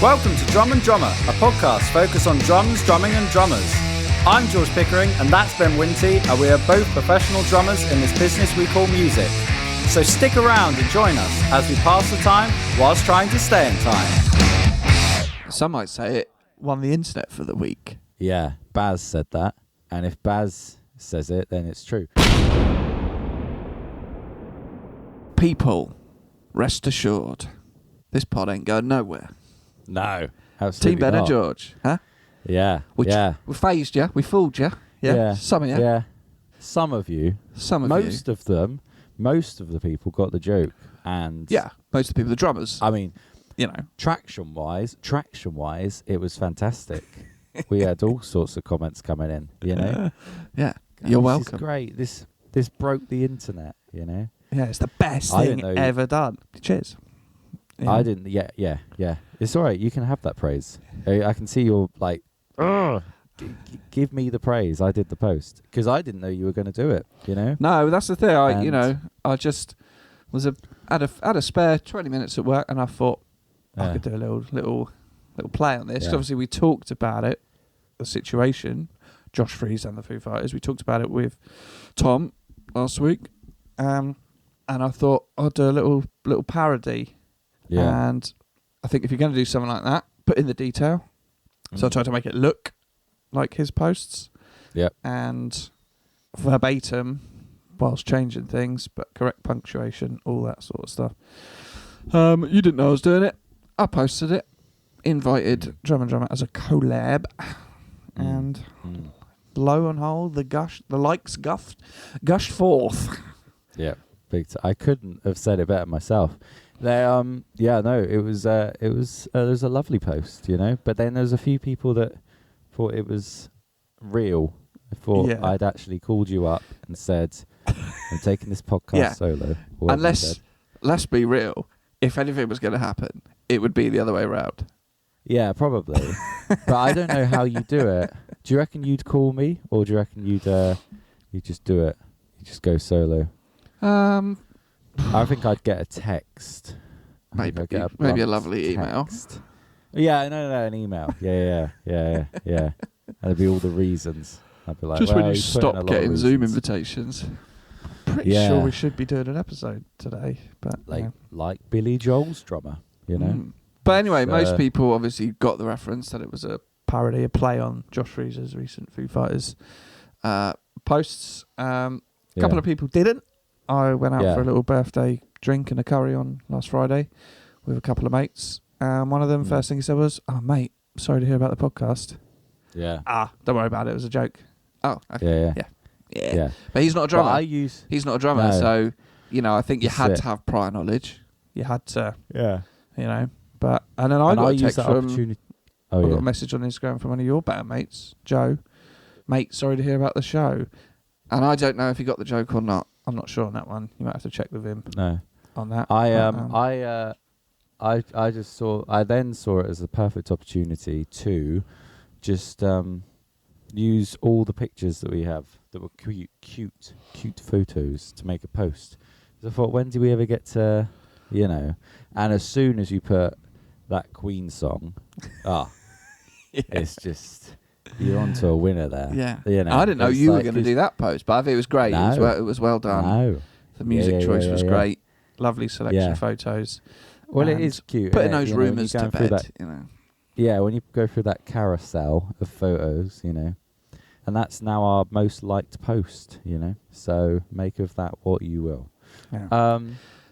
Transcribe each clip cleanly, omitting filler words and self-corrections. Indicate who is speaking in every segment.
Speaker 1: Welcome to Drum and Drummer, a podcast focused on drums, drumming and drummers. I'm George Pickering and that's Ben Winty, and we are both professional drummers in this business we call music. So stick around and join us as we pass the time whilst trying to stay in time.
Speaker 2: Some might say it won the internet for the week.
Speaker 3: Yeah, Baz said that, and if Baz says it, then it's true.
Speaker 2: People, rest assured, this pod ain't going nowhere.
Speaker 3: No, absolutely
Speaker 2: Team Ben
Speaker 3: not.
Speaker 2: and George, huh?
Speaker 3: Yeah, yeah.
Speaker 2: We phased you, we fooled you. Yeah, some of you.
Speaker 3: Yeah, some of you.
Speaker 2: Some of
Speaker 3: most of them. Most of the people got the joke, and
Speaker 2: yeah, most of the people, the drummers.
Speaker 3: I mean,
Speaker 2: you know,
Speaker 3: traction-wise, it was fantastic. We had all sorts of comments coming in. You know.
Speaker 2: Yeah, you're welcome.
Speaker 3: This is great. This broke the internet. You know.
Speaker 2: Yeah, it's the best thing ever done. Cheers. Yeah.
Speaker 3: I didn't. Yeah. It's all right. You can have that praise. I can see you're like, give me the praise. I did the post because I didn't know you were going to do it. You know.
Speaker 2: No, that's the thing. I just was had a spare 20 minutes at work, and I thought I could do a little play on this.
Speaker 3: Yeah.
Speaker 2: Obviously, we talked about it, the situation, Josh Freese and the Foo Fighters. We talked about it with Tom last week, and I thought I'd do a little parody.
Speaker 3: Yeah.
Speaker 2: And I think if you're going to do something like that, put in the detail. So I tried to make it look like his posts.
Speaker 3: Yep.
Speaker 2: And verbatim, whilst changing things, but correct punctuation, all that sort of stuff. You didn't know I was doing it. I posted it, invited Drum and Drummer as a collab, and lo and behold, the likes gushed forth.
Speaker 3: Yeah. I couldn't have said it better myself. It was a lovely post, you know. But then there's a few people that thought it was real. I thought I'd actually called you up and said, "I'm taking this podcast solo."
Speaker 2: And let's be real. If anything was going to happen, it would be the other way around.
Speaker 3: Yeah, probably. But I don't know how you do it. Do you reckon you'd call me, or do you reckon you'd just do it? You just go solo. I think I'd get a text.
Speaker 2: Maybe a lovely email.
Speaker 3: Yeah, no, an email. Yeah. That'd be all the reasons. I'd be like,
Speaker 2: just
Speaker 3: when
Speaker 2: you stop getting Zoom invitations. Pretty sure we should be doing an episode today, but
Speaker 3: like Billy Joel's drummer, you know.
Speaker 2: But anyway, most people obviously got the reference that it was a parody, a play on Josh Freese's recent Foo Fighters posts. A couple of people didn't. I went out for a little birthday drink and a curry on last Friday with a couple of mates. One of them, first thing he said was, "Oh, mate, sorry to hear about the podcast."
Speaker 3: Yeah.
Speaker 2: Don't worry about it. It was a joke. Oh, okay. Yeah. But he's not a drummer. He's not a drummer, so I think you had to have prior knowledge. You had to. Yeah. You know, and then I got a text from. I got a message on Instagram from one of your bandmates, Joe. Mate, sorry to hear about the show, and I don't know if he got the joke or not. I'm not sure on that one. You might have to check with him.
Speaker 3: No.
Speaker 2: On that.
Speaker 3: I then saw it as a perfect opportunity to just use all the pictures that we have that were cute photos to make a post. So I thought, when do we ever get to, and as soon as you put that Queen song, it's just, you're onto a winner there.
Speaker 2: Yeah. I didn't know you were going to do that post, but I think it was great.
Speaker 3: No,
Speaker 2: it was well done.
Speaker 3: No.
Speaker 2: The music choice was great. Lovely selection of photos.
Speaker 3: Well, it is cute.
Speaker 2: Putting those rumours to bed,
Speaker 3: Yeah, when you go through that carousel of photos, and that's now our most liked post, So make of that what you will.
Speaker 2: Yeah.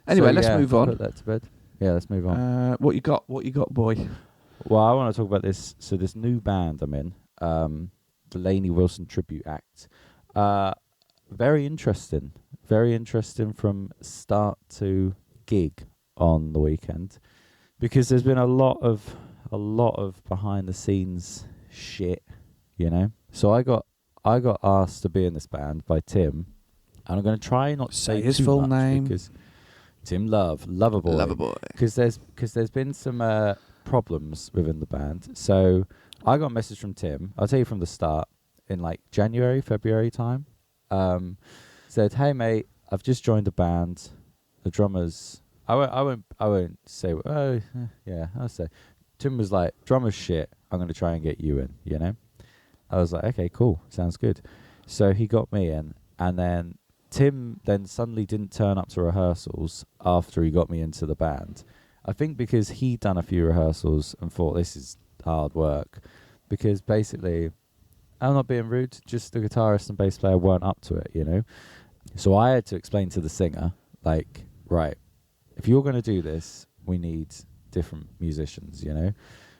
Speaker 2: Anyway, let's move on.
Speaker 3: Put that to bed. Yeah, let's move on.
Speaker 2: What you got, boy?
Speaker 3: Well, I want to talk about this. So this new band I'm in, the Lainey Wilson Tribute Act. Very interesting. Very interesting from start to gig on the weekend, because there's been a lot of behind the scenes shit, So I got asked to be in this band by Tim, and I'm going to try not to say
Speaker 2: his
Speaker 3: too
Speaker 2: full
Speaker 3: much
Speaker 2: name,
Speaker 3: because Tim Loverboy. Because there's been some problems within the band. So I got a message from Tim. I'll tell you from the start, in like January, February time. Said, "Hey mate, I've just joined the band. The drummers I won't say. Oh, yeah, I'll say Tim was like, drummer's shit, I'm going to try and get you in, you know? I was like, okay, cool, sounds good. So he got me in, and then Tim then suddenly didn't turn up to rehearsals after he got me into the band. I think because he'd done a few rehearsals and thought this is hard work, because basically, I'm not being rude, just the guitarist and bass player weren't up to it, you know? So I had to explain to the singer, like, right, if you're going to do this, we need different musicians, you know?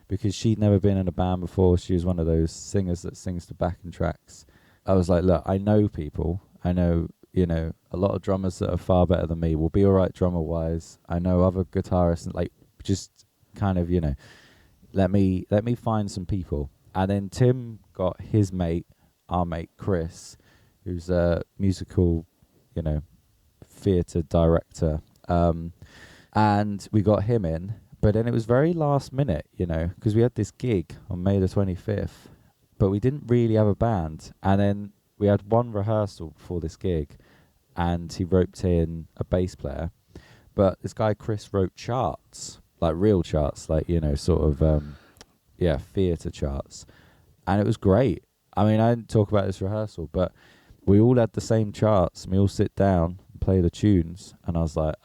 Speaker 3: Because she'd never been in a band before. She was one of those singers that sings to backing tracks. I was like, look, I know people. I know, you know, a lot of drummers that are far better than me will be all right drummer-wise. I know other guitarists, and like, just kind of, you know, let me find some people. And then Tim got his mate, our mate Chris, who's a musical, you know, theatre director. And we got him in. But then it was very last minute, you know, because we had this gig on May the 25th, but we didn't really have a band. And then we had one rehearsal before this gig, and he roped in a bass player. But this guy, Chris, wrote charts, like real charts, like, you know, sort of, theatre charts. And it was great. I mean, I didn't talk about this rehearsal, but we all had the same charts, and we all sit down and play the tunes. And I was like,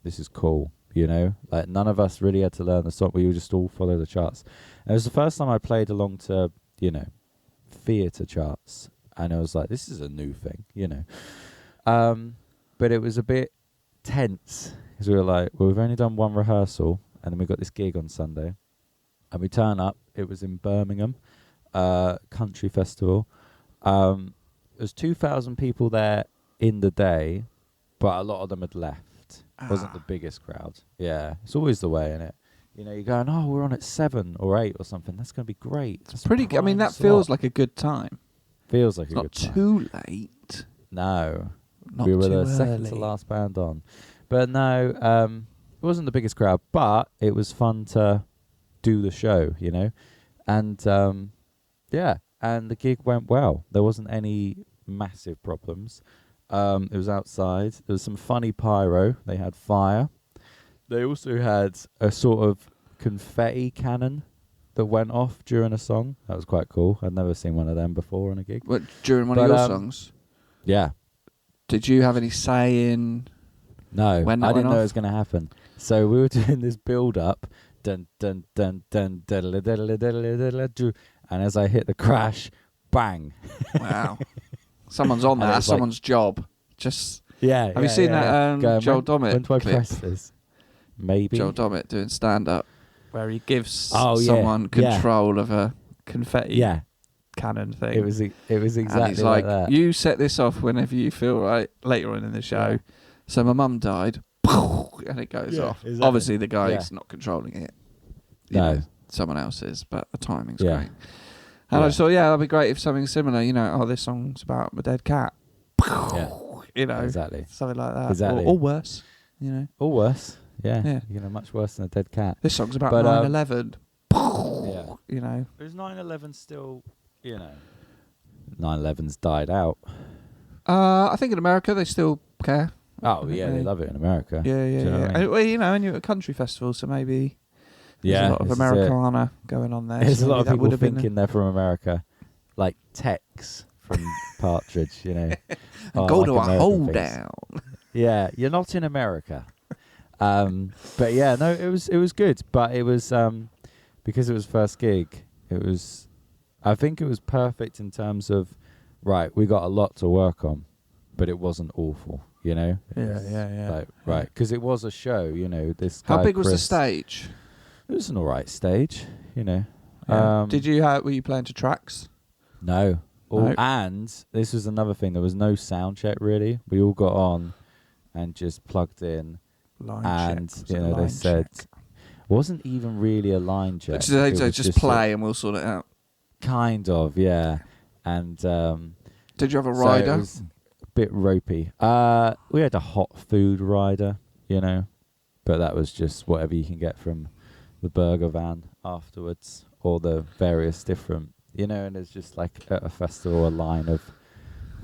Speaker 3: this is cool. You know, like none of us really had to learn the song. We would just all follow the charts. And it was the first time I played along to, you know, theatre charts. And I was like, this is a new thing, you know. But it was a bit tense because we were like, well, we've only done one rehearsal and then we got this gig on Sunday. And we turn up. It was in Birmingham, country festival. There's 2,000 people there in the day, but a lot of them had left. Wasn't the biggest crowd. Yeah, it's always the way, innit? You know, you're going, oh, we're on at 7 or 8 or something. That's going to be great.
Speaker 2: It's pretty good. I mean, that feels like a good time.
Speaker 3: Feels like a good time.
Speaker 2: Not too late.
Speaker 3: No.
Speaker 2: Not
Speaker 3: we were
Speaker 2: too
Speaker 3: the second to last band on. But no, it wasn't the biggest crowd, but it was fun to do the show, you know? And, and the gig went well. There wasn't any massive problems. It was outside. There was some funny pyro. They had fire. They also had a sort of confetti cannon that went off during a song. That was quite cool. I'd never seen one of them before on a gig.
Speaker 2: What, during one of your songs?
Speaker 3: Yeah.
Speaker 2: Did you have any say in?
Speaker 3: No,
Speaker 2: when
Speaker 3: I didn't know it was going to happen. So we were doing this build-up. Dun, dun, dun, dun, and as I hit the crash, bang.
Speaker 2: Wow. Someone's on that. That's someone's job. Just Have you seen that Joel Dommett
Speaker 3: when do I press this? Maybe
Speaker 2: Joel Dommett doing stand-up where he gives someone control of a confetti cannon thing.
Speaker 3: It was exactly
Speaker 2: and he's
Speaker 3: like that.
Speaker 2: You set this off whenever you feel right later on in the show. So my mum died, and it goes off. Exactly. Obviously, the guy's not controlling it. You know, someone else is, but the timing's great. And I just thought, that'd be great if something similar, you know, this song's about my dead cat. You know, something like that.
Speaker 3: Exactly.
Speaker 2: Or worse, you know.
Speaker 3: Or worse, yeah. You know, much worse than a dead cat.
Speaker 2: This song's about 9/11. You know.
Speaker 3: Is 9/11 still, you know, 9/11's died out?
Speaker 2: I think in America they still care.
Speaker 3: Oh, yeah, they love it in America.
Speaker 2: Yeah.
Speaker 3: You know
Speaker 2: and, well, you know, and you're at a country festival, so maybe... There's a lot of Americana going on there.
Speaker 3: There's a lot of people thinking they're from America. Like Tex from Partridge, you know.
Speaker 2: Go to a hold down.
Speaker 3: Yeah, you're not in America. But yeah, no, it was good. But it was because it was first gig, I think it was perfect in terms of we got a lot to work on, but it wasn't awful, you know?
Speaker 2: Yeah.
Speaker 3: Like, because it was a show, you know.
Speaker 2: How big was the stage?
Speaker 3: It was an alright stage, you know.
Speaker 2: Yeah. Were you playing to tracks?
Speaker 3: No. And this was another thing. There was no sound check really. We all got on and just plugged in. They said it wasn't even really a line check.
Speaker 2: So just play and we'll sort it out.
Speaker 3: Kind of, yeah. And
Speaker 2: did you have a rider?
Speaker 3: So it was a bit ropey. We had a hot food rider, you know, but that was just whatever you can get from the burger van afterwards, or the various different, you know, and it's just like at a festival, a line of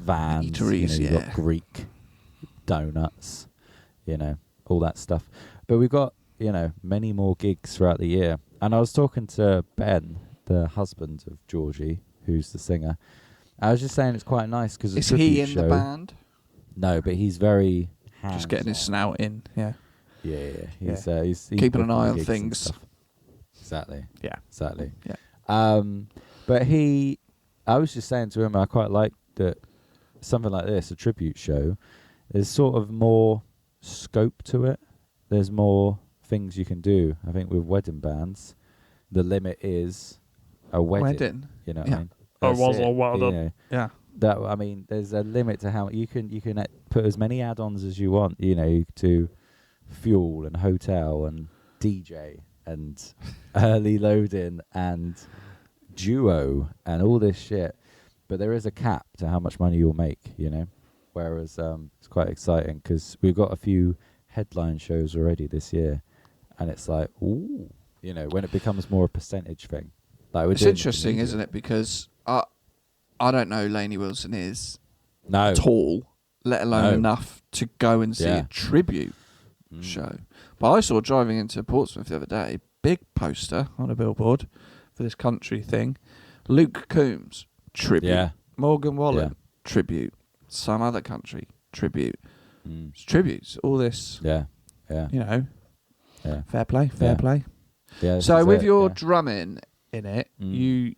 Speaker 3: vans.
Speaker 2: Eateries,
Speaker 3: you've got Greek donuts, you know, all that stuff. But we've got, you know, many more gigs throughout the year. And I was talking to Ben, the husband of Georgie, who's the singer. I was just saying it's quite nice because
Speaker 2: is he in the band?
Speaker 3: No, but he's very
Speaker 2: just getting his snout in. Yeah.
Speaker 3: Yeah. He's
Speaker 2: keeping an eye on things.
Speaker 3: Exactly.
Speaker 2: Yeah.
Speaker 3: Exactly.
Speaker 2: Yeah.
Speaker 3: But I was just saying to him, I quite like that something like this, a tribute show, there's sort of more scope to it. There's more things you can do. I think with wedding bands, the limit is a wedding. You know what I mean?
Speaker 2: Yeah.
Speaker 3: That, I mean, there's a limit to how you can put as many add-ons as you want, you know, to fuel and hotel and DJ and early loading and duo and all this shit. But there is a cap to how much money you'll make, you know. Whereas it's quite exciting because we've got a few headline shows already this year, and it's like, ooh, you know, when it becomes more a percentage thing. Like
Speaker 2: it's interesting, isn't it? Because I don't know Lainey Wilson is tall, let alone enough to go and see a tribute show. But I saw driving into Portsmouth the other day, big poster on a billboard for this country thing. Luke Combs, tribute. Yeah. Morgan Wallen, tribute. Some other country, tribute. It's tributes, all this.
Speaker 3: Yeah.
Speaker 2: You know, fair play.
Speaker 3: Yeah.
Speaker 2: So with your drumming in it, you'd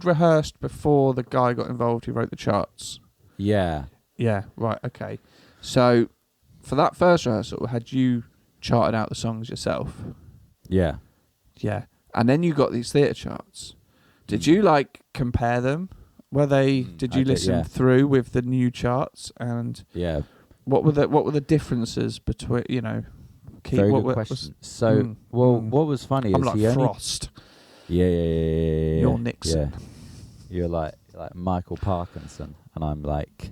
Speaker 2: rehearsed before the guy got involved who wrote the charts.
Speaker 3: Yeah.
Speaker 2: Yeah, right, okay. So for that first rehearsal, had you charted out the songs yourself?
Speaker 3: Yeah.
Speaker 2: Yeah. And then you got these theatre charts. Did you like compare them? Did you listen through with the new charts? And what were the differences between, you know,
Speaker 3: very good question. What was funny
Speaker 2: I'm
Speaker 3: is
Speaker 2: like Frost.
Speaker 3: Yeah.
Speaker 2: You're Nixon.
Speaker 3: Yeah. You're like Michael Parkinson, and I'm like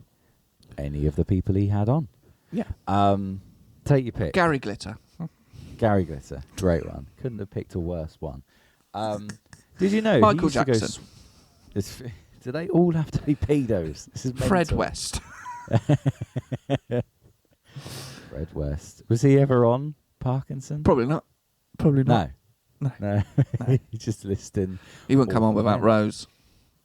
Speaker 3: any of the people he had on.
Speaker 2: Yeah.
Speaker 3: Take your pick.
Speaker 2: Gary Glitter,
Speaker 3: great one. Couldn't have picked a worse one. Did you know
Speaker 2: Michael Jackson?
Speaker 3: Do they all have to be pedos? This is
Speaker 2: Fred West.
Speaker 3: Fred West. Was he ever on Parkinson?
Speaker 2: Probably not.
Speaker 3: No. He's just listing.
Speaker 2: He wouldn't come on without Rose.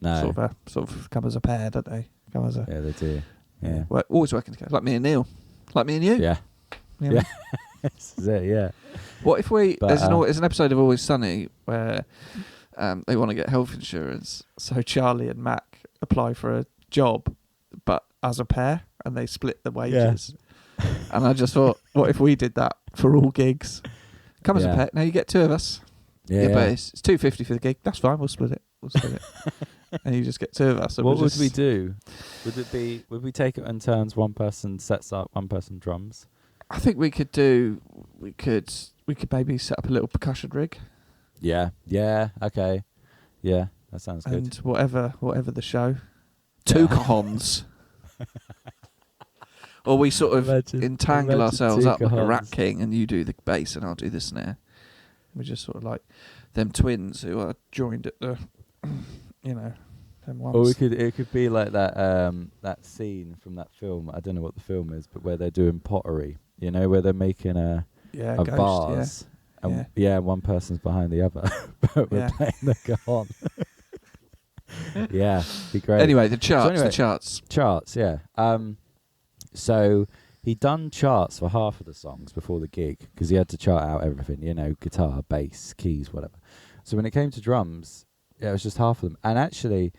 Speaker 3: No.
Speaker 2: Sort of come as a pair, don't they?
Speaker 3: Yeah, they do. Yeah.
Speaker 2: Well, always working together. Like me and Neil. Like me and you.
Speaker 3: Yeah. Yeah. This is it, yeah.
Speaker 2: What if there's an episode of Always Sunny where they want to get health insurance, so Charlie and Mac apply for a job, but as a pair, and they split the wages. Yeah. And I just thought, what if we did that for all gigs? Come as a pair. Now you get two of us.
Speaker 3: Yeah.
Speaker 2: But it's $250 for the gig. That's fine. We'll split it. And you just get two of us.
Speaker 3: What would we do? Would we take it in turns? One person sets up, one person drums.
Speaker 2: I think we could maybe set up a little percussion rig.
Speaker 3: Yeah. Okay. Yeah, that sounds good.
Speaker 2: And whatever the show, two cahons. Or we sort of entangle ourselves up like a rat king, and you do the bass and I'll do the snare. We're just sort of like them twins who are joined at the, you know, them ones.
Speaker 3: Or it could be like that scene from that film. I don't know what the film is, but where they're doing pottery. You know, where they're making a vase. Yeah. And one person's behind the other, but we're playing the cajon. Yeah, be great.
Speaker 2: Anyway, the charts.
Speaker 3: Charts, yeah. So he'd done charts for half of the songs before the gig because he had to chart out everything, you know, guitar, bass, keys, whatever. So when it came to drums, it was just half of them. And actually,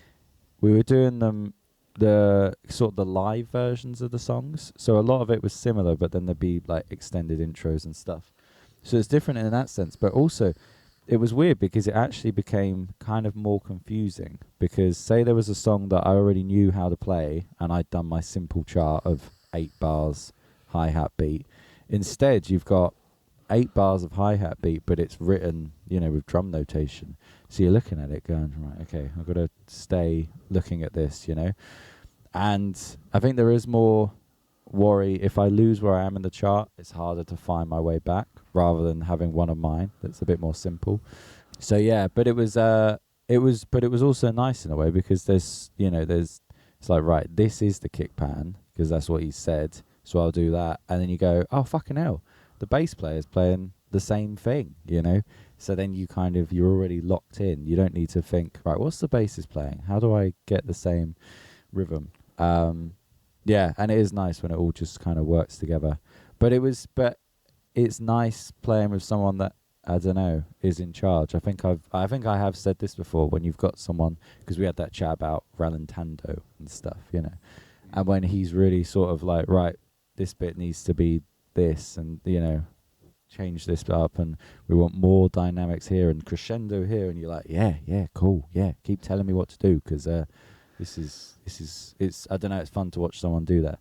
Speaker 3: we were doing them the live versions of the songs. So a lot of it was similar, but then there'd be like extended intros and stuff. So it's different in that sense, but also it was weird because it actually became kind of more confusing because say there was a song that I already knew how to play and I'd done my simple chart of 8 bars hi-hat beat. Instead, you've got 8 bars of hi-hat beat, but it's written, you know, with drum notation. So you're looking at it going, right, okay, I've got to stay looking at this, you know. And I think there is more worry. If I lose where I am in the chart, it's harder to find my way back rather than having one of mine that's a bit more simple. So yeah, but it was also nice in a way because it's like, right, this is the kick pattern because that's what he said, so I'll do that. And then you go, oh fucking hell, the bass player's playing the same thing, you know. So then you're already locked in. You don't need to think, right, what's the bassist playing? How do I get the same rhythm? Yeah, and it is nice when it all just kind of works together. But it's nice playing with someone that, I don't know, is in charge. I think I have said this before, when you've got someone, because we had that chat about rallentando and stuff, you know. And when he's really sort of like, right, this bit needs to be this, and, you know, change this up, and we want more dynamics here and crescendo here, and you're like, yeah, cool, yeah, keep telling me what to do, because it's I don't know, it's fun to watch someone do that.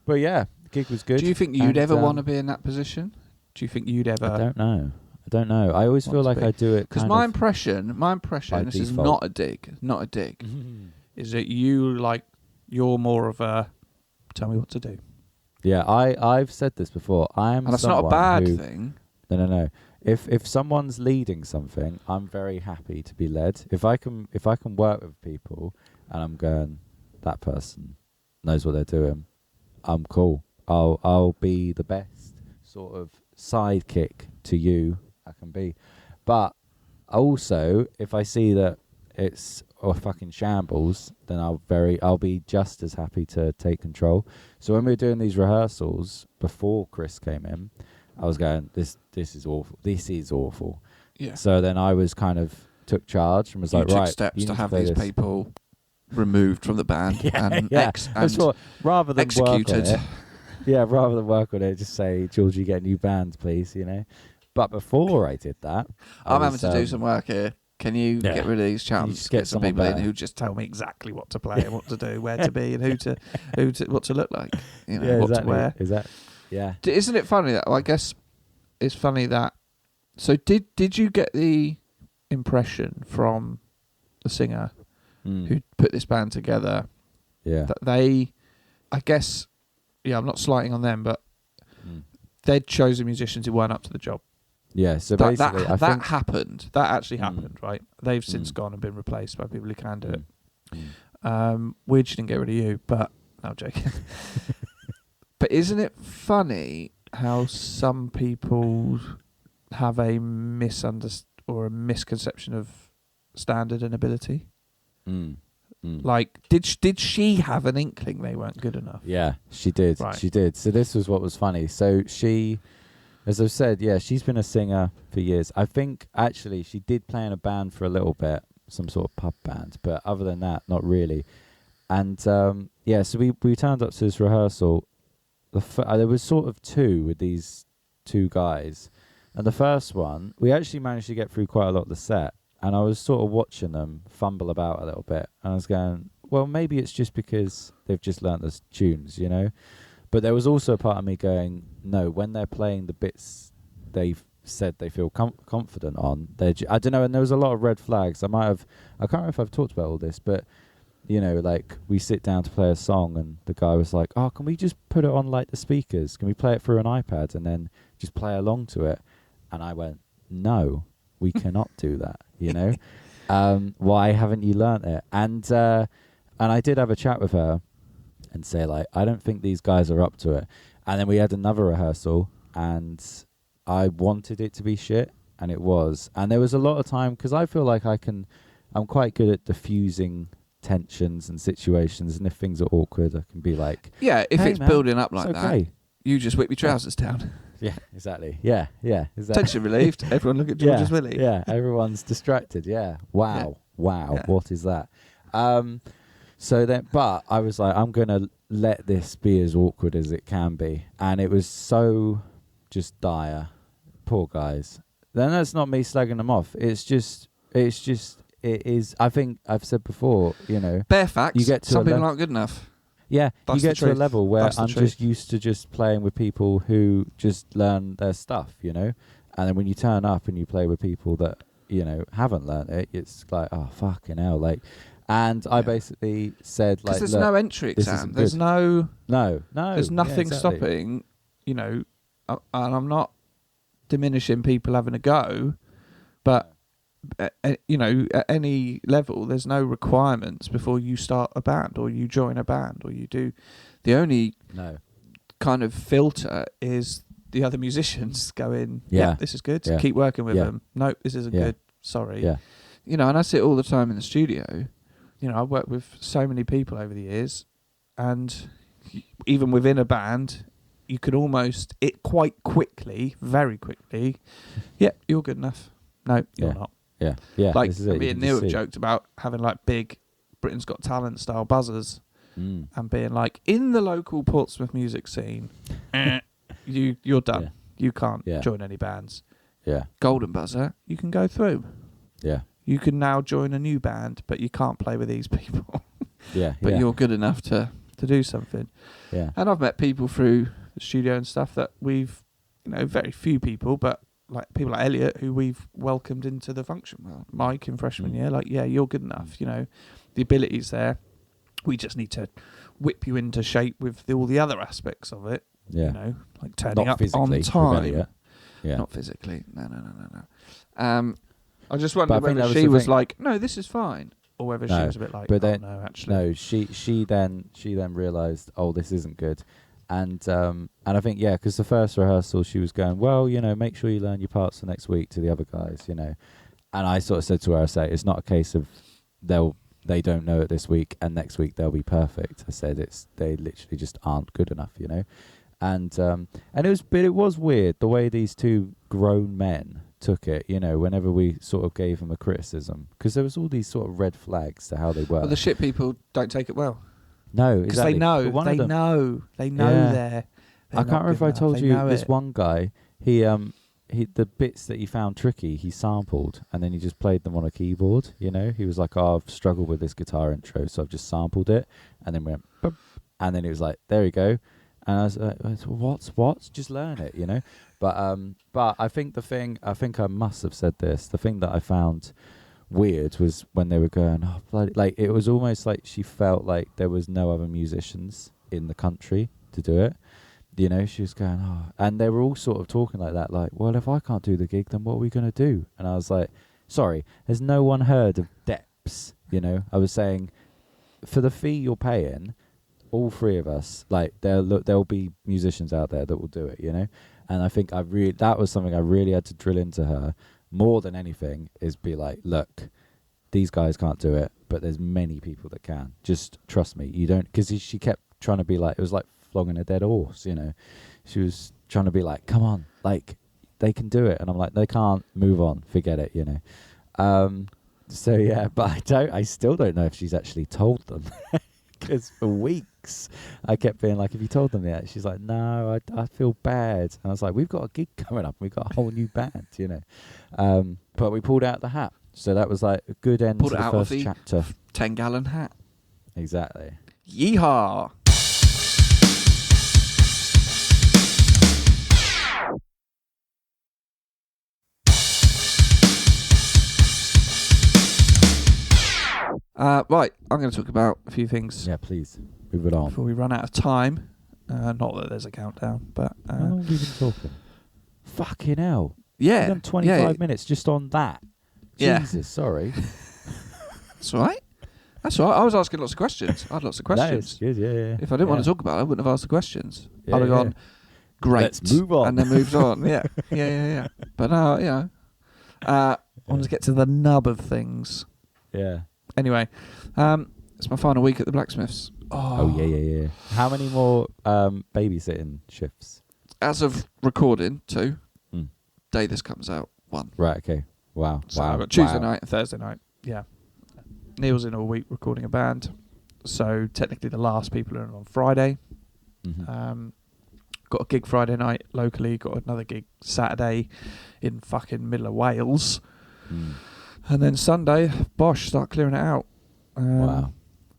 Speaker 3: But yeah, the gig was good.
Speaker 2: Do you think you'd ever want to be in that position? Do you think you'd ever?
Speaker 3: I don't know. I always feel like I do it
Speaker 2: because my impression, this is not a dig, is that you're more of a tell me what to do.
Speaker 3: Yeah, I've said this before. And that's not a bad
Speaker 2: thing.
Speaker 3: No. If someone's leading something, I'm very happy to be led. If I can work with people and I'm going, that person knows what they're doing, I'm cool. I'll be the best sort of sidekick to you I can be. But also, if I see that it's a fucking shambles, then I'll be just as happy to take control. So when we were doing these rehearsals before Chris came in, I was going, this is awful. This is awful.
Speaker 2: Yeah.
Speaker 3: So then I was kind of took charge and was like, right,
Speaker 2: steps to have these people removed from the band and
Speaker 3: rather than
Speaker 2: executed.
Speaker 3: Work on it, yeah, rather than work on it, just say, Georgie, get a new band, please, you know. But before I did that,
Speaker 2: I'm having to do some work here. Can you get rid of these chumps? Get some people in who just tell me exactly what to play and what to do, where to be, and what to look like, you know, what to wear.
Speaker 3: Yeah.
Speaker 2: Isn't it funny that? Well, I guess it's funny that. So did you get the impression from the singer who put this band together that they, I guess, I'm not slighting on them, but they'd chosen musicians who weren't up to the job.
Speaker 3: Yeah, so basically, I think
Speaker 2: happened. That actually happened, right? They've since gone and been replaced by people who can do it. We just didn't get rid of you, but no, I'm joking. But isn't it funny how some people have a misconception of standard and ability? Like, did she have an inkling they weren't good enough?
Speaker 3: Yeah, she did. Right. She did. So this was what was funny. So she, as I've said, so she's been a singer for years. I think actually she did play in a band for a little bit, some sort of pub band, but other than that, not really. And so we turned up to this rehearsal. There was sort of two with these two guys, and the first one we actually managed to get through quite a lot of the set. And I was sort of watching them fumble about a little bit. And I was going, well, maybe it's just because they've just learnt the tunes, you know? But there was also a part of me going, no, when they're playing the bits they've said they feel confident on, I don't know, and there was a lot of red flags. I can't remember if I've talked about all this, but, you know, like, we sit down to play a song and the guy was like, oh, can we just put it on, like, the speakers? Can we play it through an iPad and then just play along to it? And I went, no. We cannot do that, you know. Why haven't you learnt it? And I did have a chat with her and say, like, I don't think these guys are up to it. And then we had another rehearsal, and I wanted it to be shit, and it was. And there was a lot of time, because I feel like I'm quite good at diffusing tensions and situations, and if things are awkward, I can be like,
Speaker 2: yeah, if it's building up like that, you just whip your trousers down.
Speaker 3: Yeah, exactly. Yeah, exactly.
Speaker 2: Tension relieved. Everyone look at George's Willy.
Speaker 3: Yeah, everyone's distracted. Yeah. Wow. Yeah. What is that? So then, but I was like, I'm going to let this be as awkward as it can be. And it was so just dire. Poor guys. Then that's not me slagging them off. It is, I think I've said before, you know.
Speaker 2: Bare facts. Some people aren't good enough.
Speaker 3: Yeah, you get to a level where I'm just used to just playing with people who just learn their stuff, you know? And then when you turn up and you play with people that, you know, haven't learned it, it's like, oh, fucking hell. Like, and I basically said, like,
Speaker 2: there's no entry exam. There's no. There's nothing stopping, you know, and I'm not diminishing people having a go, but, you know, at any level, there's no requirements before you start a band or you join a band or you do. The only kind of filter is the other musicians going, this is good. Keep working with them. Nope, this isn't good. Sorry.
Speaker 3: Yeah.
Speaker 2: You know, and I see it all the time in the studio. You know, I work with so many people over the years, and even within a band, you could almost, quite quickly, very quickly, you're good enough. No, you're not.
Speaker 3: Yeah, yeah.
Speaker 2: Like, me and Neil joked about having like big Britain's Got Talent style buzzers and being like, in the local Portsmouth music scene, you're done. Yeah. You can't join any bands.
Speaker 3: Yeah.
Speaker 2: Golden buzzer, you can go through.
Speaker 3: Yeah.
Speaker 2: You can now join a new band, but you can't play with these people.
Speaker 3: But
Speaker 2: you're good enough to do something.
Speaker 3: Yeah.
Speaker 2: And I've met people through the studio and stuff that we've, you know, very few people, but like people like Elliot, who we've welcomed into the function. Well, Mike in freshman year, like, you're good enough. You know, the ability's there. We just need to whip you into shape with all the other aspects of it. Yeah. You know, like turning up on time.
Speaker 3: Yeah.
Speaker 2: Not physically. No. I just wondered whether she was like, no, this is fine, or whether she was a bit like, no, actually.
Speaker 3: No, she then realised, this isn't good. And I think, because the first rehearsal she was going, well, you know, make sure you learn your parts for next week to the other guys, you know. And I sort of said to her, it's not a case of they don't know it this week and next week they'll be perfect. I said they literally just aren't good enough, you know. And it was weird the way these two grown men took it, you know, whenever we sort of gave them a criticism, because there was all these sort of red flags to how they were.
Speaker 2: Well, the shit people don't take it well.
Speaker 3: No,
Speaker 2: because
Speaker 3: exactly.
Speaker 2: they know. They're.
Speaker 3: I can't remember if I told you this one guy. He the bits that he found tricky, he sampled and then he just played them on a keyboard. You know, he was like, I've struggled with this guitar intro, so I've just sampled it, and then went, boop, and then it was like, there you go. And I was like, what? Just learn it, you know. But I think I must have said this. The thing that I found weird was when they were going, bloody, like it was almost like she felt like there was no other musicians in the country to do it. You know, she was going, and they were all sort of talking like that, like, well, if I can't do the gig, then what are we going to do? And I was like, sorry, has no one heard of Deps? You know, I was saying, for the fee you're paying, all three of us, like, there'll be musicians out there that will do it, you know? And I think that was something I really had to drill into her more than anything, is be like, look, these guys can't do it, but there's many people that can. Just trust me. You don't, because she kept trying to be like, it was like flogging a dead horse, you know. She was trying to be like, come on, like, they can do it. And I'm like, they can't, move on, forget it, you know. So yeah, but I still don't know if she's actually told them. Because for weeks I kept being like, have you told them yet? She's like, no, I feel bad. And I was like, we've got a gig coming up, we've got a whole new band, you know. But we pulled out the hat, so that was like a good end to the first chapter.
Speaker 2: 10-gallon hat.
Speaker 3: Exactly.
Speaker 2: Yeehaw. Right, I'm going to talk about a few things.
Speaker 3: Yeah, please. Move it on.
Speaker 2: Before we run out of time. Not that there's a countdown, but...
Speaker 3: How long have we been talking? Fucking hell.
Speaker 2: Yeah.
Speaker 3: We've done 25 minutes just on that.
Speaker 2: Yeah.
Speaker 3: Jesus, sorry.
Speaker 2: That's all right. That's all right. I was asking lots of questions. I had lots of questions.
Speaker 3: Good, yeah.
Speaker 2: If I didn't want to talk about it, I wouldn't have asked the questions. I'd have gone, great.
Speaker 3: Let's move on.
Speaker 2: And then moved on. Yeah. But, you know, I wanted to get to the nub of things.
Speaker 3: Yeah.
Speaker 2: Anyway, it's my final week at the Blacksmiths.
Speaker 3: Oh, yeah. How many more babysitting shifts?
Speaker 2: As of recording, 2. Day this comes out, 1.
Speaker 3: Right, okay. Wow.
Speaker 2: So I've got Tuesday night and Thursday night. Yeah. Neil's in all week recording a band. So technically the last people are in on Friday. Mm-hmm. Got a gig Friday night locally. Got another gig Saturday in fucking middle of Wales. And then Sunday, bosh, start clearing it out.
Speaker 3: Wow.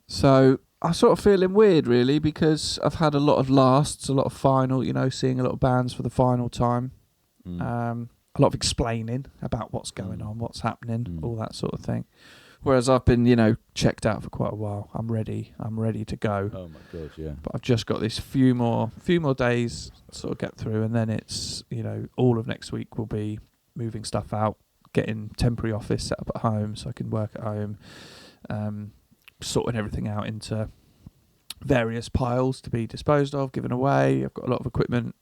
Speaker 2: So I'm sort of feeling weird, really, because I've had a lot of lasts, a lot of final, you know, seeing a lot of bands for the final time. A lot of explaining about what's going on, what's happening, all that sort of thing. Whereas I've been, you know, checked out for quite a while. I'm ready to go.
Speaker 3: Oh my God, yeah.
Speaker 2: But I've just got this few more days to sort of get through, and then it's, you know, all of next week will be moving stuff out, getting temporary office set up at home so I can work at home, sorting everything out into various piles to be disposed of, given away. I've got a lot of equipment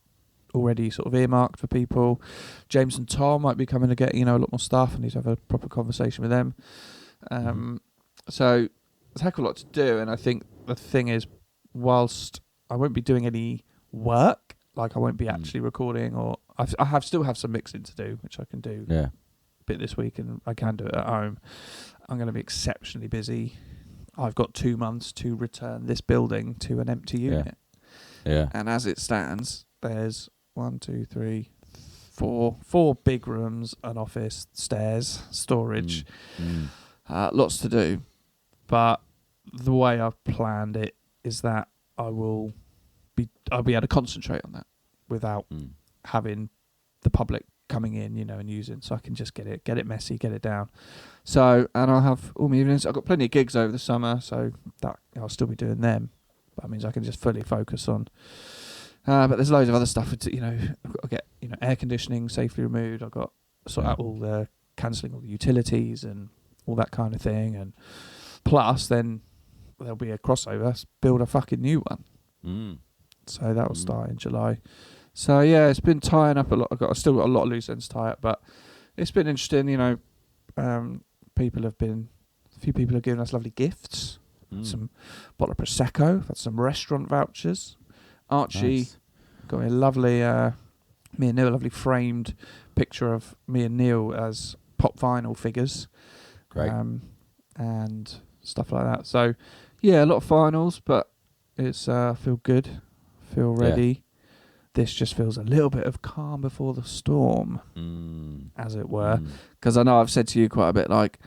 Speaker 2: already sort of earmarked for people. James and Tom might be coming to get, a lot more stuff. I need to have a proper conversation with them. So there's a heck of a lot to do. And I think the thing is, whilst I won't be doing any work, like I won't be actually recording, or I still have some mixing to do, which I can do a bit this week, and I can do it at home. I'm going to be exceptionally busy. I've got 2 months to return this building to an empty unit.
Speaker 3: Yeah.
Speaker 2: And as it stands, there's 4 big rooms, an office, stairs, storage, lots to do. But the way I've planned it is that I'll be able to concentrate on that without having the public coming in, and using, so I can just get it messy, get it down. So, and I'll have all my evenings. I've got plenty of gigs over the summer, so that I'll still be doing them. But that means I can just fully focus on. But there's loads of other stuff. I've got to get air conditioning safely removed. I've got to sort out all the cancelling all the utilities and all that kind of thing. And plus, then there'll be a crossover. Build a fucking new one. So that will start in July. So yeah, it's been tying up a lot. I've still got a lot of loose ends to tie up, but it's been interesting. A few people have given us lovely gifts. Some bottle of Prosecco. I've had some restaurant vouchers. Archie got me a lovely, me and Neil, a lovely framed picture of me and Neil as pop vinyl figures.
Speaker 3: Great.
Speaker 2: And stuff like that. So yeah, a lot of finals, but it's feel good, feel ready. Yeah. This just feels a little bit of calm before the storm, as it were. Because I know I've said to you quite a bit, like,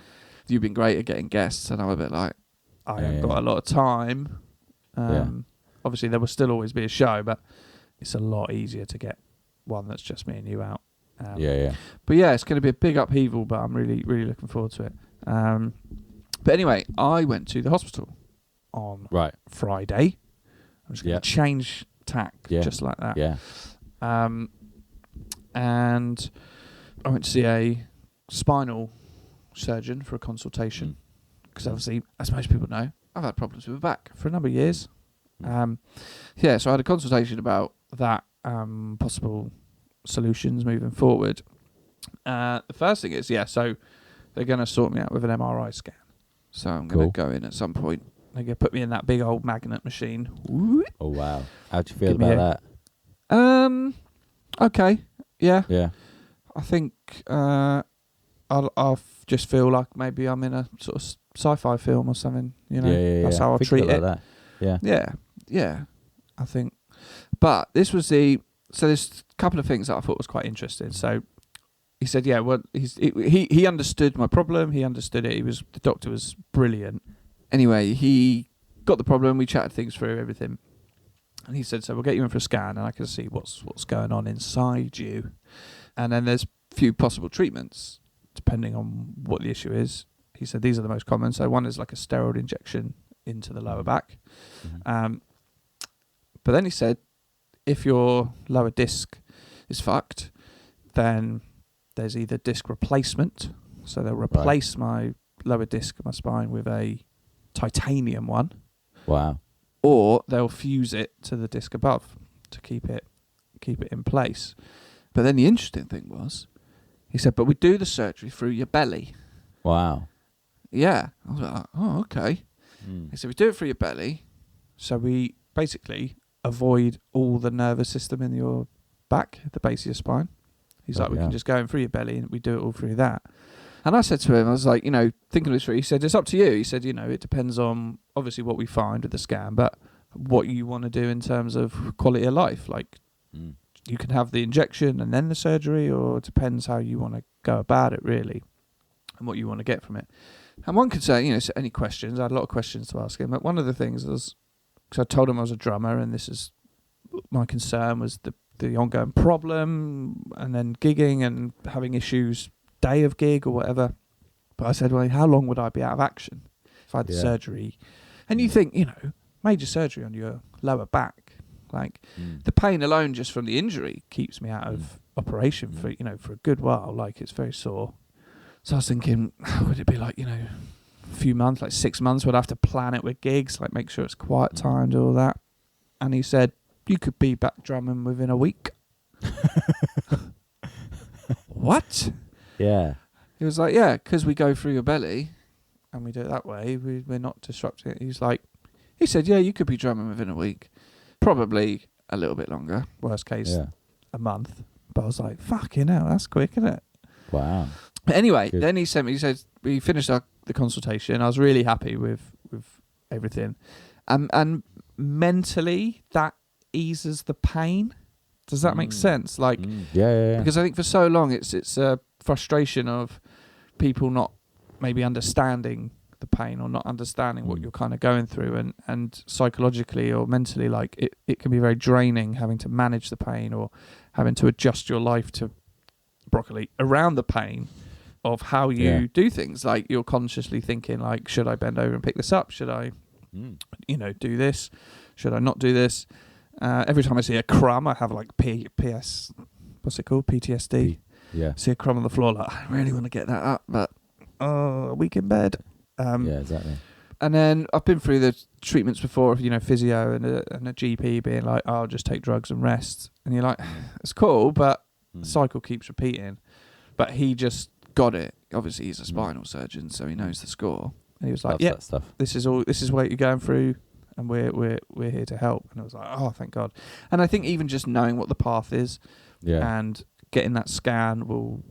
Speaker 2: you've been great at getting guests, and I'm a bit like, I haven't got a lot of time. Obviously, there will still always be a show, but it's a lot easier to get one that's just me and you out. But yeah, it's going to be a big upheaval, but I'm really, really looking forward to it. But anyway, I went to the hospital on Friday. I'm just going to change tack just like that. And I went to see a spinal surgeon for a consultation, because obviously, as most people know, I've had problems with my back for a number of years. So I had a consultation about that, possible solutions moving forward. The first thing is, so they're going to sort me out with an MRI scan. So I'm going to go in at some point. They're going to put me in that big old magnet machine.
Speaker 3: Oh, wow. How'd you feel about that?
Speaker 2: Okay. Yeah. I think I'll just feel like maybe I'm in a sort of sci-fi film or something. That's how I'll treat it. Like that. Yeah. I think. But this was so there's a couple of things that I thought was quite interesting. So he said, he understood my problem. He understood it. The doctor was brilliant. Anyway, he got the problem. We chatted things through, everything. And he said, so we'll get you in for a scan and I can see what's going on inside you. And then there's a few possible treatments, depending on what the issue is. He said these are the most common. So one is like a steroid injection into the lower back. But then he said, if your lower disc is fucked, then there's either disc replacement. So they'll replace my lower disc of my spine with a titanium one.
Speaker 3: Wow.
Speaker 2: Or they'll fuse it to the disc above to keep it in place. But then the interesting thing was, he said, but we do the surgery through your belly.
Speaker 3: Wow.
Speaker 2: Yeah. I was like, oh, okay. He said, we do it through your belly. So we basically avoid all the nervous system in your back, the base of your spine. He's like, we can just go in through your belly and we do it all through that. And I said to him, I was like, thinking this through, he said, it's up to you. He said, it depends on obviously what we find with the scan, but what you want to do in terms of quality of life. Like, you can have the injection and then the surgery, or it depends how you want to go about it, really, and what you want to get from it. And one could say, any questions. I had a lot of questions to ask him. But one of the things was, because I told him I was a drummer, and this is my concern, was the ongoing problem, and then gigging and having issues day of gig or whatever. But I said, well, how long would I be out of action if I had the surgery? And you think, major surgery on your lower back, like the pain alone just from the injury keeps me out of operation for a good while. Like, it's very sore. So I was thinking, would it be like, a few months, like 6 months, would I have to plan it with gigs, like make sure it's quiet time, do all that. And he said, you could be back drumming within a week. What?
Speaker 3: Yeah.
Speaker 2: He was like, yeah, because we go through your belly and we do it that way. We're not disrupting it. He said, yeah, you could be drumming within a week. Probably a little bit longer. Worst case, a month. But I was like, fucking hell, that's quick, isn't it?
Speaker 3: Wow.
Speaker 2: But anyway, then he said, we finished the consultation. I was really happy with everything. And mentally, that eases the pain. Does that make sense? Like,
Speaker 3: yeah.
Speaker 2: Because I think for so long it's a frustration of people not maybe understanding the pain or not understanding what you're kind of going through, and psychologically or mentally, like it can be very draining having to manage the pain or having to adjust your life to broccoli around the pain of how you do things. Like you're consciously thinking like, should I bend over and pick this up? Should I, do this? Should I not do this? Every time I see a crumb, I have like what's it called? PTSD. See a crumb on the floor, like I really want to get that up, but a week in bed.
Speaker 3: Exactly.
Speaker 2: And then I've been through the treatments before of, physio and a GP being like, I'll just take drugs and rest. And you're like, it's cool, but the cycle keeps repeating. But he just got it. Obviously, he's a spinal surgeon, so he knows the score. And he was like, yeah, this is what you're going through, and we're here to help. And I was like, oh, thank God. And I think even just knowing what the path is and getting that scan will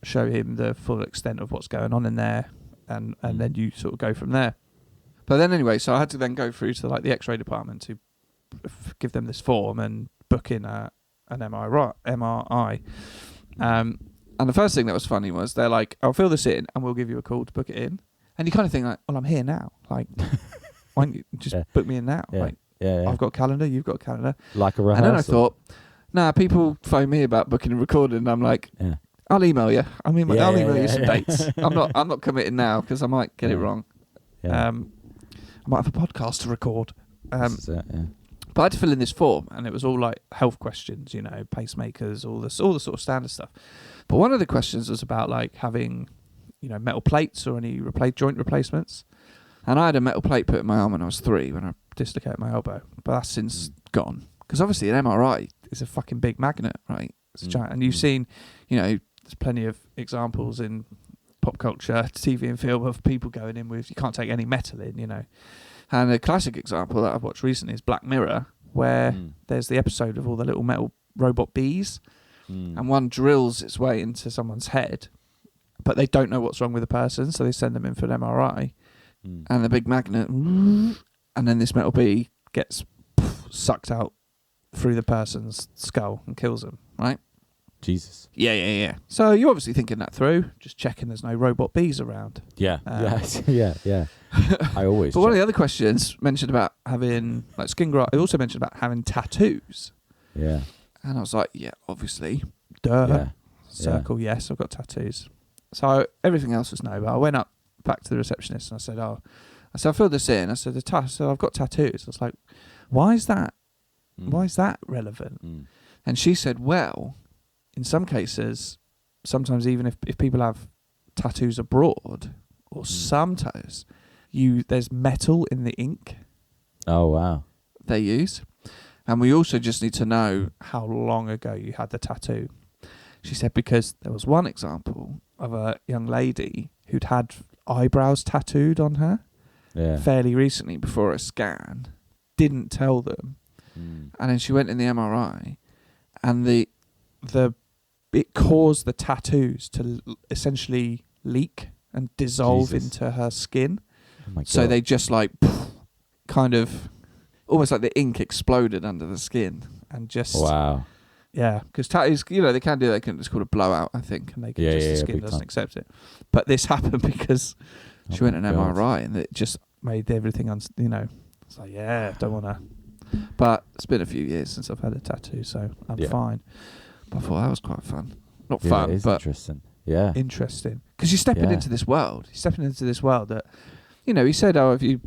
Speaker 2: show him the full extent of what's going on in there, and then you sort of go from there. But then anyway, so I had to then go through to like the X-ray department to give them this form and book in an MRI. And the first thing that was funny was they're like, I'll fill this in and we'll give you a call to book it in. And you kind of think like, well, I'm here now. Like, why don't you just book me in now?
Speaker 3: Yeah.
Speaker 2: Like,
Speaker 3: Yeah.
Speaker 2: I've got a calendar, you've got a calendar.
Speaker 3: Like a rehearsal.
Speaker 2: And then I thought, people phone me about booking and recording, and I'm like, I'll email you. I'll email you some dates. I'm not committing now because I might get it wrong.
Speaker 3: Yeah.
Speaker 2: I might have a podcast to record.
Speaker 3: That's it,
Speaker 2: But I had to fill in this form, and it was all like health questions, pacemakers, all the sort of standard stuff. But one of the questions was about like having, metal plates or any joint replacements. And I had a metal plate put in my arm when I was 3 when I dislocated my elbow. But that's since gone. Because obviously an MRI is a fucking big magnet, right? It's giant. And you've seen, there's plenty of examples in pop culture, TV and film of people going in with, you can't take any metal in, And a classic example that I've watched recently is Black Mirror, where there's the episode of all the little metal robot bees, and one drills its way into someone's head, but they don't know what's wrong with the person, so they send them in for an MRI, and the big magnet, and then this metal bee gets sucked out through the person's skull and kills them, right?
Speaker 3: Jesus.
Speaker 2: Yeah. So you're obviously thinking that through, just checking there's no robot bees around.
Speaker 3: Yeah. Yeah. I always
Speaker 2: But one of the other questions mentioned about having like skin graft, it also mentioned about having tattoos.
Speaker 3: Yeah.
Speaker 2: And I was like, yeah, obviously. Duh.
Speaker 3: Yeah.
Speaker 2: Circle, yes, I've got tattoos. So everything else was no, but I went up back to the receptionist and I said, I filled this in. I said, I've got tattoos. I was like, why is that? Why is that relevant? And she said, well, in some cases, sometimes even if people have tattoos abroad or some tattoos, there's metal in the ink.
Speaker 3: Oh, wow.
Speaker 2: They use. And we also just need to know how long ago you had the tattoo. She said because there was one example of a young lady who'd had eyebrows tattooed on her fairly recently before a scan, didn't tell them. And then she went in the MRI and it caused the tattoos to essentially leak and dissolve into her skin.
Speaker 3: Oh my God.
Speaker 2: So they just like kind of almost like the ink exploded under the skin and just because tattoos, they can do that. It's called a blowout, I think, and they can the skin doesn't accept it. But this happened because she went an MRI and it just made everything it's like don't want to. But it's been a few years since I've had a tattoo, so I'm fine. But I thought that was quite fun. Not fun, but
Speaker 3: interesting. Yeah.
Speaker 2: Interesting. Because you're stepping into this world. You're stepping into this world that, he said, have you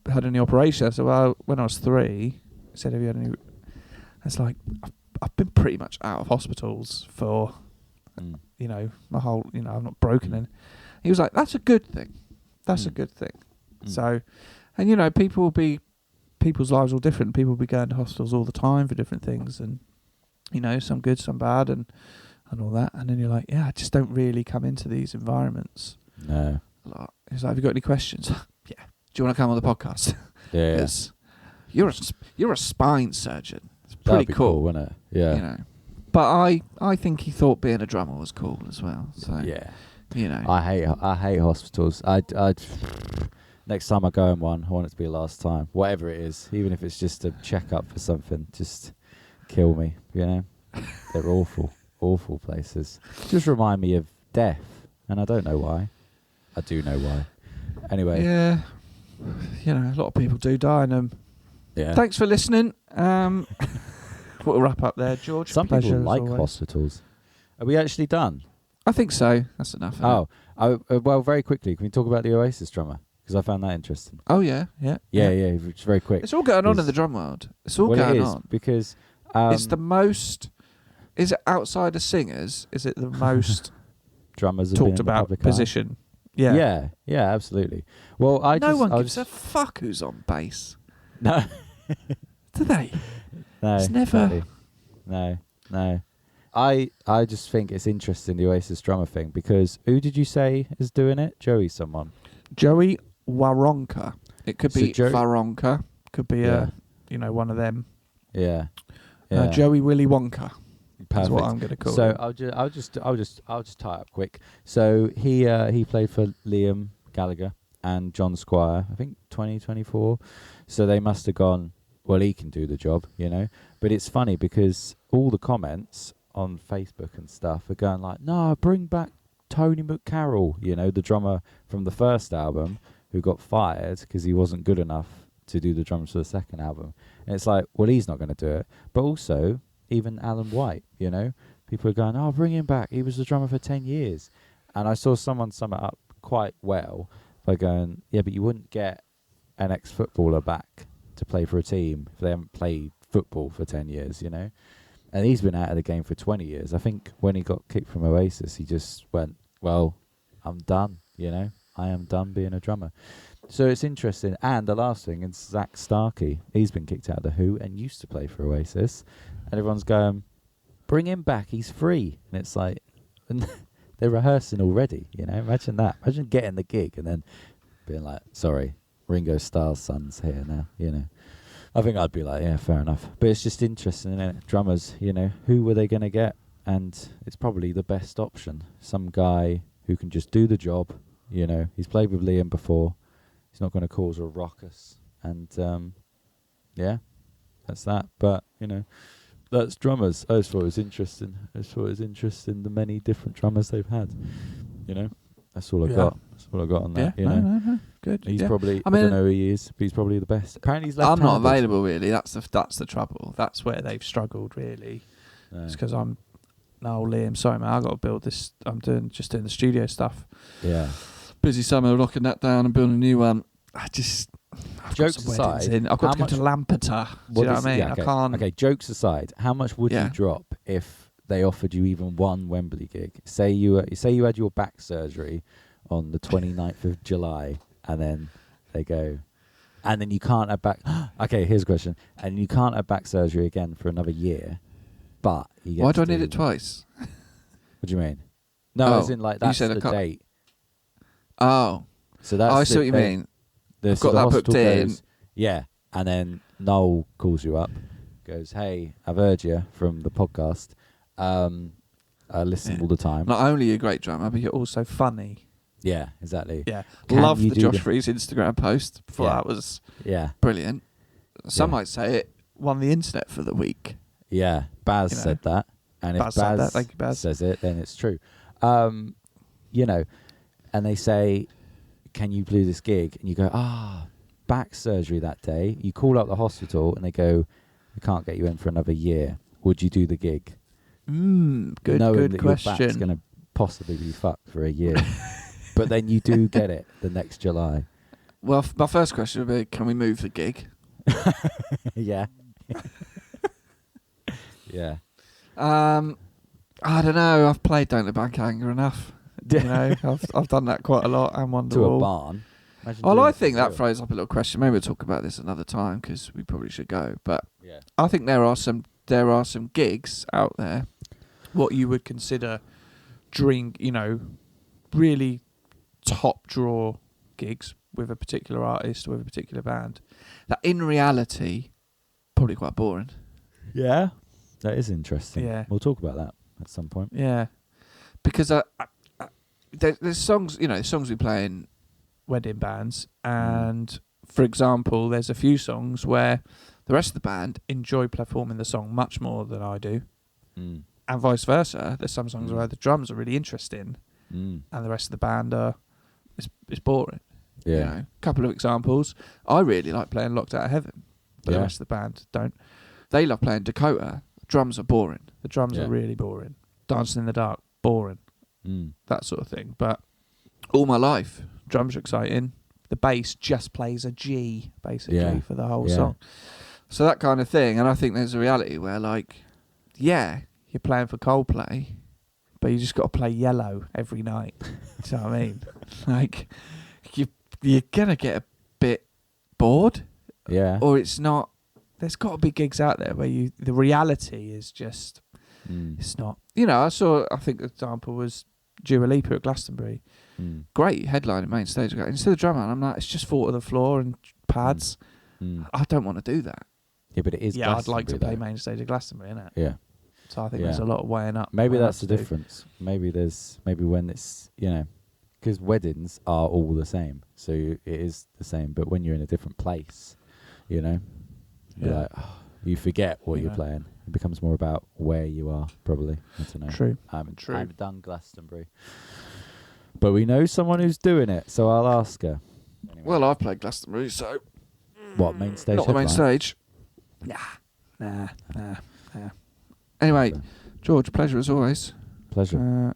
Speaker 2: had any operation? I said, well, when I was 3, he said, have you had any? It's like, I've been pretty much out of hospitals for, my whole, I've not broken in. He was like, that's a good thing. That's a good thing. So, and, people's lives are all different. People will be going to hospitals all the time for different things. And You know, some good, some bad, and all that. And then you're like, yeah, I just don't really come into these environments.
Speaker 3: No.
Speaker 2: He's like, have you got any questions? Yeah. Do you want to come on the podcast?
Speaker 3: Yeah.
Speaker 2: Because you're a spine surgeon. It's pretty
Speaker 3: That'd be cool, wouldn't it? Yeah.
Speaker 2: You know. But I think he thought being a drummer was cool as well. So
Speaker 3: yeah.
Speaker 2: You know.
Speaker 3: I hate hospitals. I'd next time I go in one, I want it to be the last time. Whatever it is, even if it's just a checkup for something, just kill me. You know, they're awful places. Just remind me of death, and I don't know why. I do know why. Anyway.
Speaker 2: Yeah. You know, a lot of people do die in them.
Speaker 3: Yeah.
Speaker 2: Thanks for listening. We'll wrap up there, George.
Speaker 3: Some people like hospitals. Are we actually done?
Speaker 2: I think so. That's enough.
Speaker 3: Well, very quickly, can we talk about the Oasis drummer? Because I found that interesting.
Speaker 2: Oh, yeah.
Speaker 3: It's very quick.
Speaker 2: It's all going on in the drum world. It's all going on.
Speaker 3: Because
Speaker 2: it's the most... Is it outside of singers? Is it the most
Speaker 3: drummers
Speaker 2: talked about position? Yeah.
Speaker 3: Yeah, absolutely. Well,
Speaker 2: no one gives a fuck who's on bass.
Speaker 3: No.
Speaker 2: Do they?
Speaker 3: No.
Speaker 2: It's never.
Speaker 3: No. I just think it's interesting, the Oasis drummer thing, because who did you say is doing it? Joey
Speaker 2: Waronker. It could be Varonka. Could be one of them.
Speaker 3: Yeah.
Speaker 2: Joey Willy Wonka.
Speaker 3: Perfect.
Speaker 2: That's what I'm going to call
Speaker 3: so
Speaker 2: him.
Speaker 3: I'll just tie it up quick. So he played for Liam Gallagher and John Squire, I think 2024. So they must have gone, well, he can do the job, you know. But it's funny because all the comments on Facebook and stuff are going like, no, bring back Tony McCarroll, you know, the drummer from the first album who got fired because he wasn't good enough to do the drums for the second album. And it's like, well, he's not going to do it. But also, even Alan White, you know, people are going, oh, bring him back. He was the drummer for 10 years. And I saw someone sum it up quite well by going, yeah, but you wouldn't get an ex-footballer back to play for a team if they haven't played football for 10 years, you know. And he's been out of the game for 20 years. I think when he got kicked from Oasis, he just went, well, I'm done, you know. I am done being a drummer. So it's interesting. And the last thing is Zach Starkey. He's been kicked out of The Who and used to play for Oasis. And everyone's going, bring him back, he's free. And it's like, they're rehearsing already, you know. Imagine that. Imagine getting the gig and then being like, sorry, Ringo Starr's son's here now, you know. I think I'd be like, yeah, fair enough. But it's just interesting, isn't it? Drummers, you know, who were they going to get? And it's probably the best option. Some guy who can just do the job, you know. He's played with Liam before. He's not going to cause a ruckus. And, yeah, that's that. But, you know, that's drummers. I just thought it was interesting. The many different drummers they've had, you know. That's all I got. That's all I got on that.
Speaker 2: Yeah,
Speaker 3: you know,
Speaker 2: no. Good.
Speaker 3: He's probably. I don't know who he is, but he's probably the best. Apparently, he's left-handed.
Speaker 2: I'm not available really. That's the trouble. That's where they've struggled really. No. It's because I'm now Liam. Sorry, man. I got to build this. I'm just doing the studio stuff.
Speaker 3: Yeah.
Speaker 2: Busy summer, locking that down and building a new one.
Speaker 3: Jokes aside,
Speaker 2: I've got to go to Lampeter. Do you know what I mean?
Speaker 3: Yeah, okay.
Speaker 2: I can't.
Speaker 3: Okay. Jokes aside, how much would you drop if they offered you even one Wembley gig? Say you had your back surgery on the 29th of July, and then they go, and then you can't have back. Okay, here's a question. And you can't have back surgery again for another year, but you get.
Speaker 2: Why do I need it twice?
Speaker 3: What do you mean? No, as in like that's the date.
Speaker 2: Oh,
Speaker 3: so that's.
Speaker 2: I see what you mean. I've got that booked in.
Speaker 3: Yeah, and then Noel calls you up, goes, "Hey, I've heard you from the podcast. I listen all the time.
Speaker 2: Not only are you a great drummer, but you're also funny."
Speaker 3: Yeah, exactly.
Speaker 2: Yeah, love the Josh Freese Instagram post. That was brilliant. Some might say it won the internet for the week.
Speaker 3: Yeah, Baz said that, and if Baz says it, then it's true. You know, and they say, "Can you do this gig?" And you go, back surgery that day. You call up the hospital, and they go, "We can't get you in for another year. Would you do the gig?"
Speaker 2: Good
Speaker 3: that
Speaker 2: question.
Speaker 3: Your back's going to possibly be fucked for a year. But then you do get it the next July.
Speaker 2: Well, my first question would be, can we move the gig?
Speaker 3: Yeah. Yeah.
Speaker 2: I don't know. I've played Don't Look Back Anger enough. You know, I've done that quite a lot. And Wonderwall.
Speaker 3: To a barn.
Speaker 2: Well, I think that throws up a little question. Maybe we'll talk about this another time because we probably should go. But I think there are some there are some gigs out there, what you would consider really top draw gigs with a particular artist or with a particular band, that in reality, probably quite boring.
Speaker 3: Yeah, that is interesting.
Speaker 2: Yeah.
Speaker 3: We'll talk about that at some point.
Speaker 2: Yeah, because there's songs, songs we play in wedding bands, and for example, there's a few songs where the rest of the band enjoy performing the song much more than I do, and vice versa. There's some songs where the drums are really interesting, and the rest of the band it's boring.
Speaker 3: Yeah.
Speaker 2: A couple of examples. I really like playing Locked Out of Heaven, but the rest of the band don't. They love playing Dakota. Drums are boring. The drums are really boring. Dancing in the Dark, boring. That sort of thing. But all my life, drums are exciting. The bass just plays a G, basically, for the whole song. So that kind of thing. And I think there's a reality where, you're playing for Coldplay, but you just got to play Yellow every night. Do you know what I mean? You're going to get a bit bored.
Speaker 3: Yeah.
Speaker 2: Or it's not. There's got to be gigs out there where the reality is just, it's not. I think the example was Dua Lipa at Glastonbury. Great headline at main stage. Instead of drummer, I'm like, it's just 4 to the floor and pads. I don't want to do that.
Speaker 3: Yeah, but it is.
Speaker 2: Yeah, I'd like to play main stage at Glastonbury, innit?
Speaker 3: Yeah.
Speaker 2: So I think there's a lot of weighing up.
Speaker 3: Maybe that's the difference. Maybe when it's, because weddings are all the same. So it is the same. But when you're in a different place, you forget what you're playing. It becomes more about where you are, probably. I don't know.
Speaker 2: True.
Speaker 3: I haven't done Glastonbury. But we know someone who's doing it, so I'll ask her. Anyway.
Speaker 2: Well, I've played Glastonbury, so...
Speaker 3: What, main stage?
Speaker 2: Not the main stage. Nah. Anyway, George, pleasure as always.
Speaker 3: Pleasure.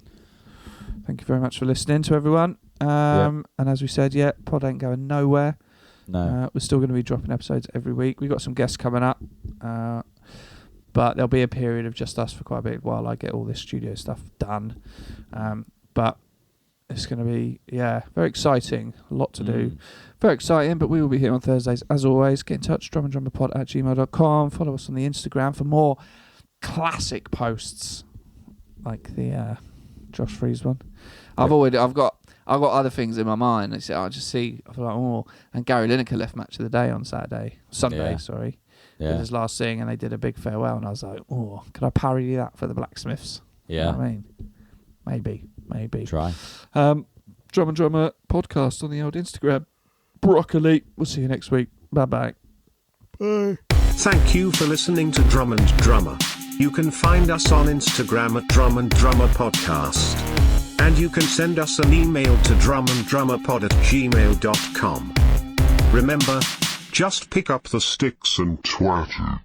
Speaker 2: Thank you very much for listening to everyone. And as we said, pod ain't going nowhere.
Speaker 3: No.
Speaker 2: We're still going to be dropping episodes every week. We've got some guests coming up. But there'll be a period of just us for quite a bit while I get all this studio stuff done. But it's going to be, very exciting. A lot to do. Very exciting, but we will be here on Thursdays. As always, get in touch, drumanddrummerpod@gmail.com. Follow us on the Instagram for more classic posts like the Josh Freese one. I've got other things in my mind. I just see, I feel like, and Gary Lineker left Match of the Day on Sunday, sorry. Did his last thing, and they did a big farewell, and I was like, could I parody that for the Blacksmiths?
Speaker 3: Yeah.
Speaker 2: You know what I mean? Maybe.
Speaker 3: Try.
Speaker 2: Drum and Drummer podcast on the old Instagram. Broccoli. We'll see you next week. Bye-bye.
Speaker 4: Bye. Thank you for listening to Drum and Drummer. You can find us on Instagram at Drum and Drummer Podcast. And you can send us an email to drumanddrummerpod@gmail.com. Remember, just pick up the sticks and twat it.